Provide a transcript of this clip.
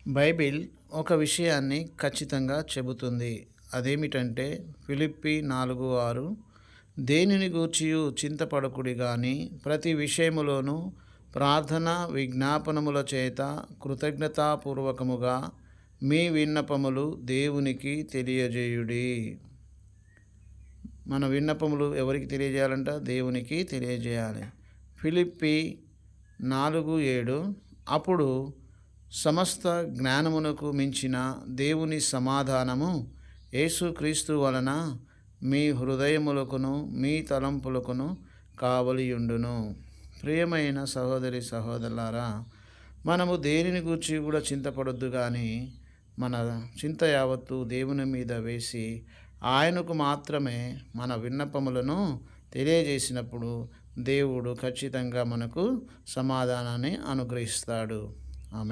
Bible ఒక విషయాన్ని ఖచ్చితంగా చెబుతుంది. అదేమిటంటే ఫిలిప్పి 4:6 దేనిని గూర్చియు చింతపడకుడి గాని ప్రతి విషయములోనూ ప్రార్థన విజ్ఞాపనముల చేత కృతజ్ఞతాపూర్వకముగా మీ విన్నపములు దేవునికి తెలియజేయుడి. మన విన్నపములు ఎవరికి తెలియజేయాలంట? దేవునికి తెలియజేయాలి. ఫిలిప్పి 4:7 అప్పుడు సమస్త జ్ఞానమునకు మించిన దేవుని సమాధానము యేసుక్రీస్తు వలన మీ హృదయములకును మీ తలంపులకును కావలియుండును. ప్రియమైన సహోదరి సహోదరులారా, మనము దేనిని గూర్చి కూడా చింతపడొద్దు కానీ మన చింత యావత్తు దేవుని మీద వేసి ఆయనకు మాత్రమే మన విన్నపములను తెలియజేసినప్పుడు దేవుడు ఖచ్చితంగా మనకు సమాధానాన్ని అనుగ్రహిస్తాడు.